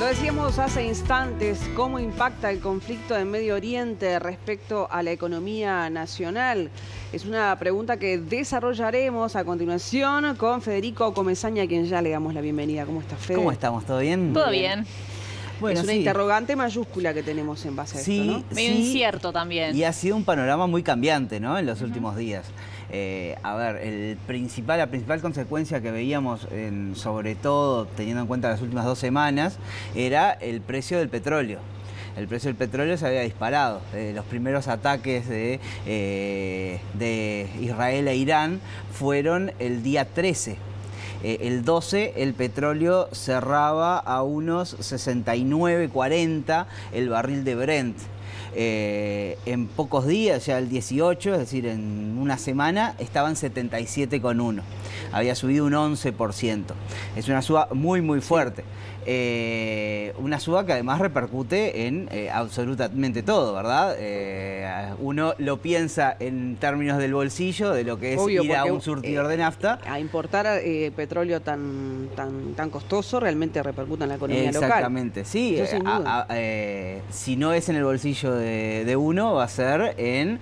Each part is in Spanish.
Lo decíamos hace instantes, ¿cómo impacta el conflicto en Medio Oriente respecto a la economía nacional? Es una pregunta que desarrollaremos a continuación con Federico Comesaña, a quien ya le damos la bienvenida. ¿Cómo estás, Fede? ¿Cómo estamos? ¿Todo bien? Todo bien. Bueno, es una interrogante mayúscula que tenemos en base a esto, ¿no? Medio incierto también. Y ha sido un panorama muy cambiante, ¿no? En los últimos días. A ver, la principal consecuencia que veíamos, sobre todo teniendo en cuenta las últimas 2 semanas, era el precio del petróleo. El precio del petróleo se había disparado. Los primeros ataques de Israel e Irán fueron el día 13. El 12 el petróleo cerraba a unos 69,40 el barril de Brent. En pocos días, ya el 18, es decir, en una semana, estaban 77,1. Había subido un 11%. Es una suba muy, muy fuerte. Una suba que además repercute en absolutamente todo, ¿verdad? Uno lo piensa en términos del bolsillo, de lo que es ir a un surtidor de nafta. A importar petróleo tan costoso realmente repercute en la economía local. Exactamente, sí. Si no es en el bolsillo de uno, va a ser en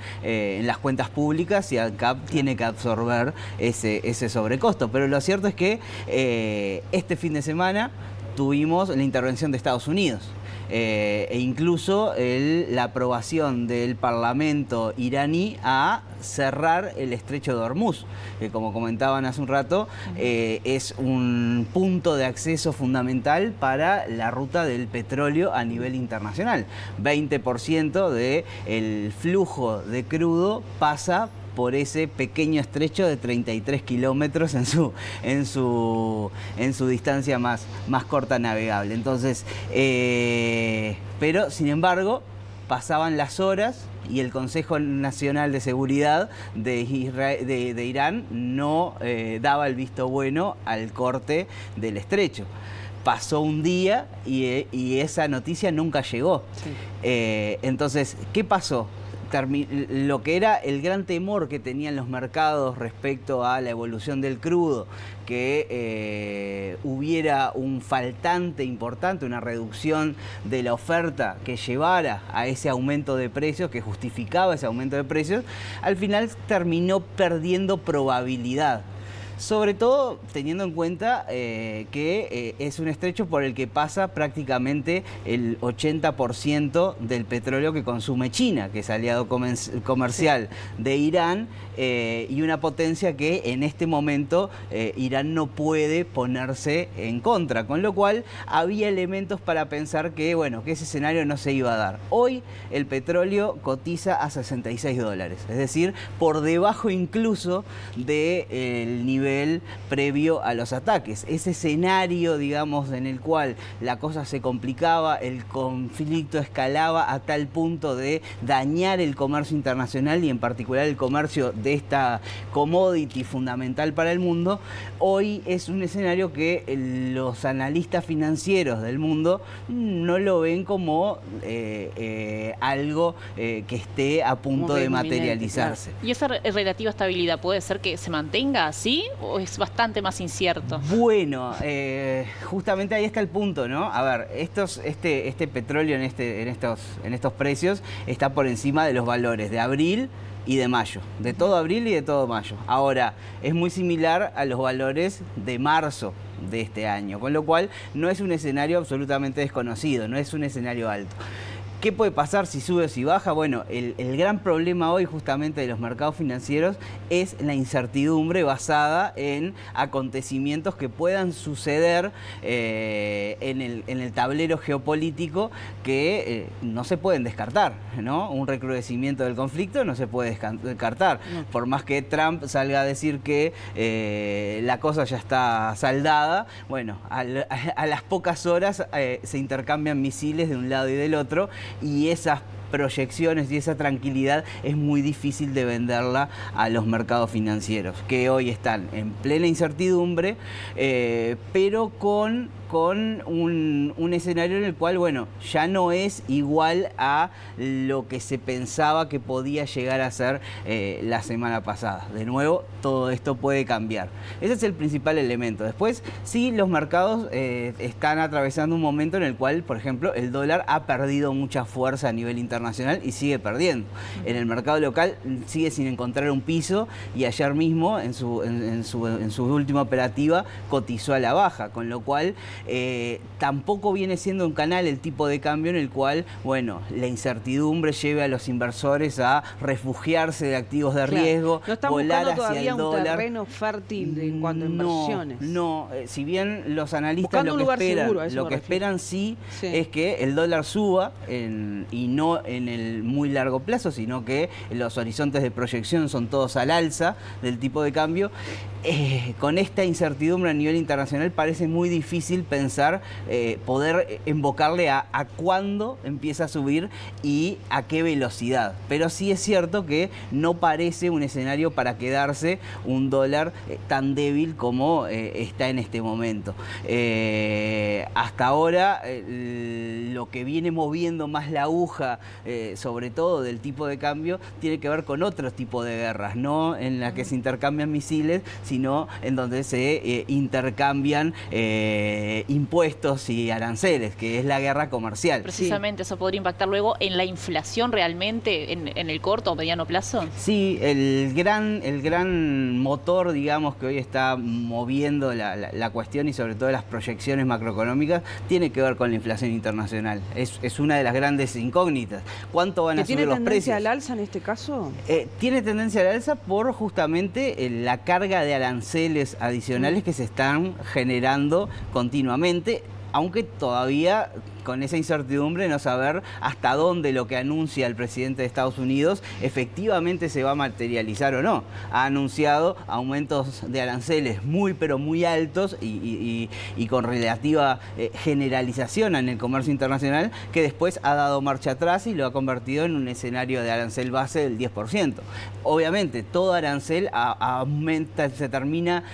las cuentas públicas, y ANCAP tiene que absorber ese sobrecosto. Pero lo cierto es que este fin de semana tuvimos la intervención de Estados Unidos e incluso la aprobación del Parlamento iraní a cerrar el estrecho de Hormuz, que, como comentaban hace un rato, es un punto de acceso fundamental para la ruta del petróleo a nivel internacional. 20% del flujo de crudo pasa por ese pequeño estrecho de 33 kilómetros en su distancia más corta navegable. Entonces, pero sin embargo, pasaban las horas y el Consejo Nacional de Seguridad de Irán no daba el visto bueno al corte del estrecho. Pasó un día y esa noticia nunca llegó. Sí. Entonces, ¿qué pasó? Lo que era el gran temor que tenían los mercados respecto a la evolución del crudo, que hubiera un faltante importante, una reducción de la oferta que llevara a ese aumento de precios, que justificaba ese aumento de precios, al final terminó perdiendo probabilidad. Sobre todo teniendo en cuenta que es un estrecho por el que pasa prácticamente el 80% del petróleo que consume China, que es aliado comercial de Irán, y una potencia que en este momento Irán no puede ponerse en contra, con lo cual había elementos para pensar que, bueno, que ese escenario no se iba a dar. Hoy el petróleo cotiza a $66, es decir, por debajo incluso del nivel previo a los ataques. Ese escenario, digamos, en el cual la cosa se complicaba, el conflicto escalaba a tal punto de dañar el comercio internacional y en particular el comercio de esta commodity fundamental para el mundo, hoy es un escenario que los analistas financieros del mundo no lo ven como algo que esté a punto de materializarse. Claro. ¿Y esa relativa estabilidad puede ser que se mantenga así o es bastante más incierto? Bueno, justamente ahí está el punto, ¿no? A ver, este petróleo en estos precios está por encima de los valores de abril y de mayo, de todo abril y de todo mayo. Ahora, es muy similar a los valores de marzo de este año, con lo cual no es un escenario absolutamente desconocido, no es un escenario alto. ¿Qué puede pasar si sube o si baja? Bueno, el gran problema hoy justamente de los mercados financieros es la incertidumbre basada en acontecimientos que puedan suceder en el tablero geopolítico que no se pueden descartar, ¿no? Un recrudecimiento del conflicto no se puede descartar. No. Por más que Trump salga a decir que la cosa ya está saldada, bueno, a las pocas horas se intercambian misiles de un lado y del otro, y esas proyecciones y esa tranquilidad es muy difícil de venderla a los mercados financieros, que hoy están en plena incertidumbre, pero con un escenario en el cual, bueno, ya no es igual a lo que se pensaba que podía llegar a ser la semana pasada. De nuevo, todo esto puede cambiar. Ese es el principal elemento. Después, sí, los mercados están atravesando un momento en el cual, por ejemplo, el dólar ha perdido mucha fuerza a nivel internacional y sigue perdiendo. En el mercado local sigue sin encontrar un piso y ayer mismo, en su última operativa, cotizó a la baja, con lo cual tampoco viene siendo un canal el tipo de cambio en el cual, bueno, la incertidumbre lleve a los inversores a refugiarse de activos de riesgo, no están volar buscando hacia todavía el un dólar. terreno fértil en cuanto a inversiones. No, si bien los analistas Buscando un lugar seguro, a eso me refiero. esperan sí es que el dólar suba y no en el muy largo plazo, sino que los horizontes de proyección son todos al alza del tipo de cambio. Con esta incertidumbre a nivel internacional parece muy difícil pensar poder invocarle a cuándo empieza a subir y a qué velocidad. Pero sí es cierto que no parece un escenario para quedarse un dólar tan débil como está en este momento. Hasta ahora lo que viene moviendo más la aguja, sobre todo del tipo de cambio, tiene que ver con otro tipo de guerras, no en las que se intercambian misiles, sino en donde se intercambian impuestos y aranceles, que es la guerra comercial. Precisamente, ¿eso podría impactar luego en la inflación realmente en el corto o mediano plazo? Sí, el gran motor, digamos, que hoy está moviendo la cuestión y sobre todo las proyecciones macroeconómicas, tiene que ver con la inflación internacional. Es una de las grandes incógnitas. ¿Cuánto van a subir los precios? ¿Tiene tendencia al alza en este caso? Tiene tendencia al alza por justamente la carga de aranceles adicionales que se están generando continuamente, aunque todavía con esa incertidumbre no saber hasta dónde lo que anuncia el presidente de Estados Unidos efectivamente se va a materializar o no. Ha anunciado aumentos de aranceles muy pero muy altos y con relativa generalización en el comercio internacional, que después ha dado marcha atrás y lo ha convertido en un escenario de arancel base del 10%. Obviamente todo arancel aumenta, se termina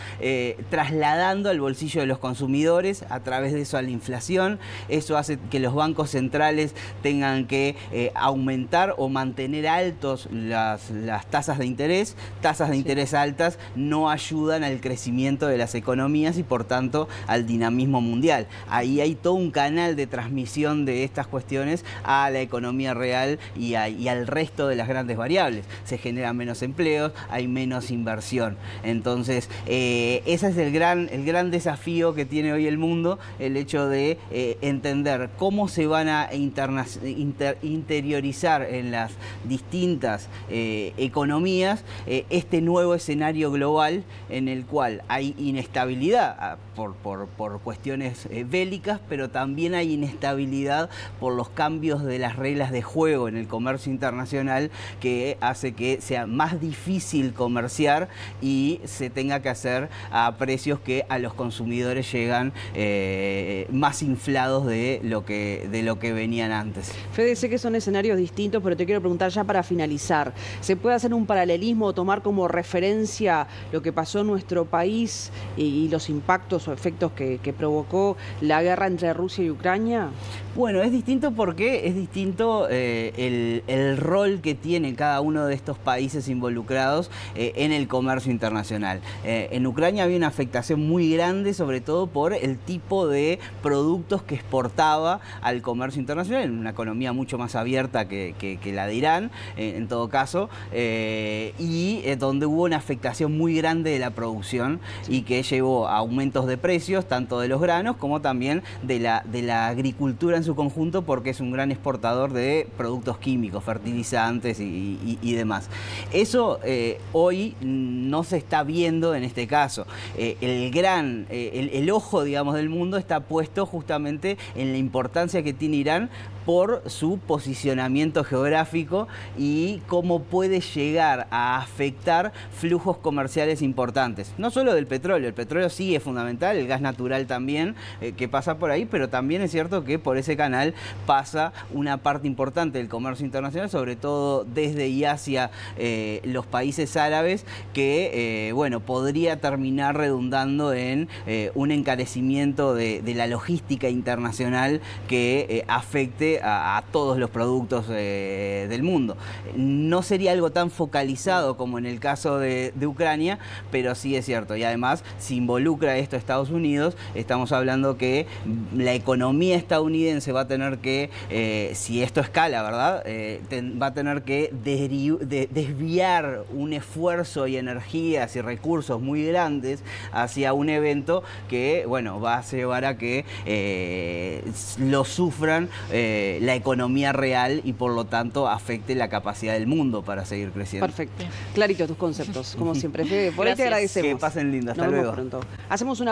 trasladando al bolsillo de los consumidores, a través de eso a la inflación. Eso hace que los bancos centrales tengan que aumentar o mantener altos las tasas de interés. Tasas de interés altas no ayudan al crecimiento de las economías y por tanto al dinamismo mundial. Ahí hay todo un canal de transmisión de estas cuestiones a la economía real y al resto de las grandes variables. Se generan menos empleos, hay menos inversión. Entonces, ese es el gran desafío que tiene hoy el mundo, el hecho de entender cómo se van a interiorizar en las distintas economías este nuevo escenario global en el cual hay inestabilidad por cuestiones bélicas, pero también hay inestabilidad por los cambios de las reglas de juego en el comercio internacional, que hace que sea más difícil comerciar y se tenga que hacer a precios que a los consumidores llegan más inflados de lo que venían antes. Fede, sé que son escenarios distintos, pero te quiero preguntar ya para finalizar. ¿Se puede hacer un paralelismo o tomar como referencia lo que pasó en nuestro país y los impactos o efectos que provocó la guerra entre Rusia y Ucrania? Bueno, es distinto porque es distinto el rol que tiene cada uno de estos países involucrados en el comercio internacional. En Ucrania había una afectación muy grande, sobre todo por el tipo de productos que exportaba al comercio internacional, en una economía mucho más abierta que la de Irán, en todo caso, y donde hubo una afectación muy grande de la producción y que llevó a aumentos de precios, tanto de los granos como también de la agricultura en su conjunto, porque es un gran exportador de productos químicos, fertilizantes y demás. Eso hoy no se está viendo en este caso. El ojo, digamos, del mundo está puesto justamente en la importancia que tiene Irán por su posicionamiento geográfico y cómo puede llegar a afectar flujos comerciales importantes. No solo del petróleo, el petróleo sí es fundamental, el gas natural también, que pasa por ahí, pero también es cierto que por ese canal pasa una parte importante del comercio internacional, sobre todo desde y hacia los países árabes, que bueno, podría terminar redundando en un encarecimiento de la logística internacional que afecte a todos los productos del mundo. No sería algo tan focalizado como en el caso de Ucrania, pero sí es cierto. Y además, si involucra esto a Estados Unidos, estamos hablando que la economía estadounidense va a tener que, si esto escala, ¿verdad? Va a tener que desviar un esfuerzo y energías y recursos muy grandes hacia un evento que, bueno, va a llevar a que lo sufran la economía real y por lo tanto afecte la capacidad del mundo para seguir creciendo. Perfecto. Clarito tus conceptos, como siempre. Fede, por ahí te agradecemos. Que pasen lindo. Hasta Nos luego. vemos pronto. Hacemos una